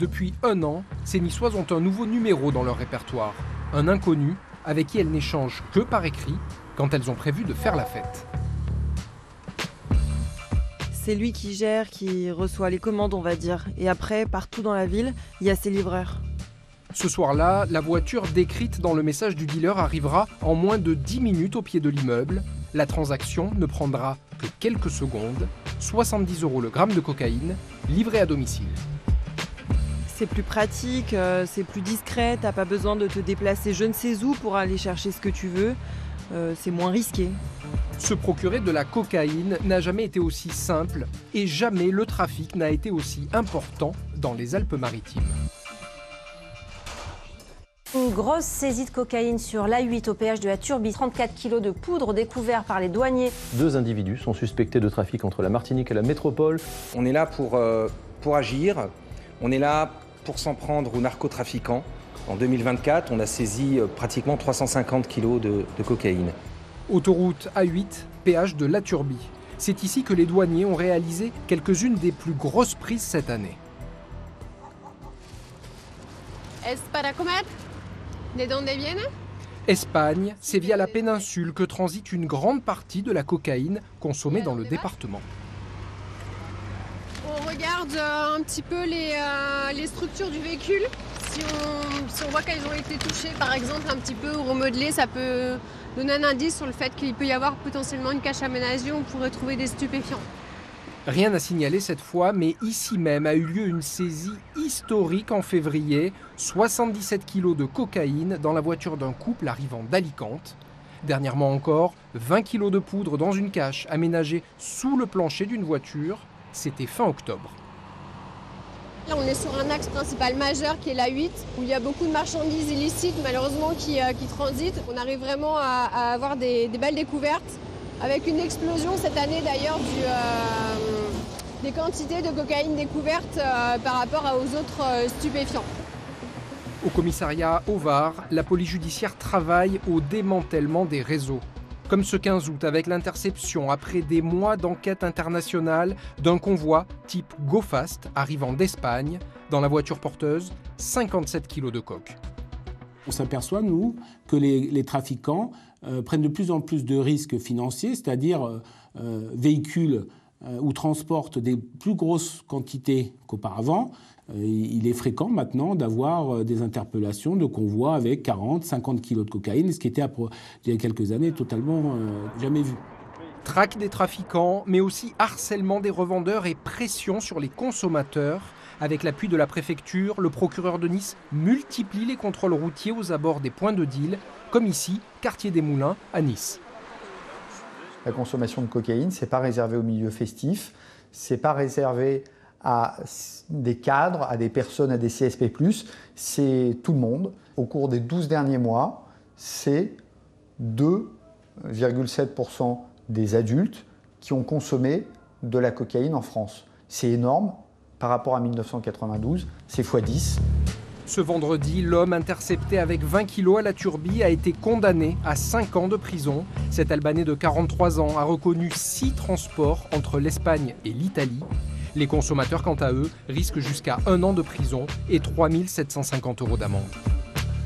Depuis un an, ces Niçoises ont un nouveau numéro dans leur répertoire. Un inconnu avec qui elles n'échangent que par écrit quand elles ont prévu de faire la fête. C'est lui qui gère, qui reçoit les commandes, on va dire. Et après, partout dans la ville, il y a ses livreurs. Ce soir-là, la voiture décrite dans le message du dealer arrivera en moins de 10 minutes au pied de l'immeuble. La transaction ne prendra que quelques secondes. 70 € le gramme de cocaïne, livré à domicile. C'est plus pratique, c'est plus discret, t'as pas besoin de te déplacer je ne sais où pour aller chercher ce que tu veux. C'est moins risqué. Se procurer de la cocaïne n'a jamais été aussi simple et jamais le trafic n'a été aussi important dans les Alpes-Maritimes. Une grosse saisie de cocaïne sur l'A8 au péage de la Turbie. 34 kilos de poudre découverts par les douaniers. 2 individus sont suspectés de trafic entre la Martinique et la métropole. On est là pour agir, on est là pour s'en prendre aux narcotrafiquants. En 2024, on a saisi pratiquement 350 kilos de cocaïne. Autoroute A8, péage de la Turbie. C'est ici que les douaniers ont réalisé quelques-unes des plus grosses prises cette année. ¿Es para comer? ¿De dónde viene? Espagne, c'est via la péninsule que transite une grande partie de la cocaïne consommée dans le département. On regarde un petit peu les structures du véhicule. Si on voit qu'elles ont été touchées, par exemple, un petit peu ou remodelées, ça peut donner un indice sur le fait qu'il peut y avoir potentiellement une cache aménagée où on pourrait trouver des stupéfiants. Rien à signaler cette fois, mais ici même a eu lieu une saisie historique en février. 77 kilos de cocaïne dans la voiture d'un couple arrivant d'Alicante. Dernièrement encore, 20 kilos de poudre dans une cache aménagée sous le plancher d'une voiture. C'était fin octobre. Là, on est sur un axe principal majeur qui est l'A8, où il y a beaucoup de marchandises illicites, malheureusement, qui transitent. On arrive vraiment à avoir des belles découvertes, avec une explosion cette année d'ailleurs des quantités de cocaïne découvertes par rapport aux autres stupéfiants. Au commissariat au Var, la police judiciaire travaille au démantèlement des réseaux. Comme ce 15 août avec l'interception, après des mois d'enquête internationale, d'un convoi type Go Fast arrivant d'Espagne. Dans la voiture porteuse, 57 kilos de coke. On s'aperçoit, nous, que les trafiquants prennent de plus en plus de risques financiers, c'est-à-dire véhiculent ou transportent des plus grosses quantités qu'auparavant. Il est fréquent maintenant d'avoir des interpellations de convois avec 40, 50 kilos de cocaïne, ce qui était il y a quelques années totalement jamais vu. Traque des trafiquants, mais aussi harcèlement des revendeurs et pression sur les consommateurs. Avec l'appui de la préfecture, le procureur de Nice multiplie les contrôles routiers aux abords des points de deal, comme ici, quartier des Moulins, à Nice. La consommation de cocaïne, ce n'est pas réservé au milieu festif, ce n'est pas réservé à des cadres, à des personnes, à des CSP+, c'est tout le monde. Au cours des 12 derniers mois, c'est 2,7% des adultes qui ont consommé de la cocaïne en France. C'est énorme, par rapport à 1992, c'est x10. Ce vendredi, l'homme intercepté avec 20 kilos à la Turbie a été condamné à 5 ans de prison. Cet Albanais de 43 ans a reconnu 6 transports entre l'Espagne et l'Italie. Les consommateurs, quant à eux, risquent jusqu'à 1 an de prison et 3 750 € d'amende.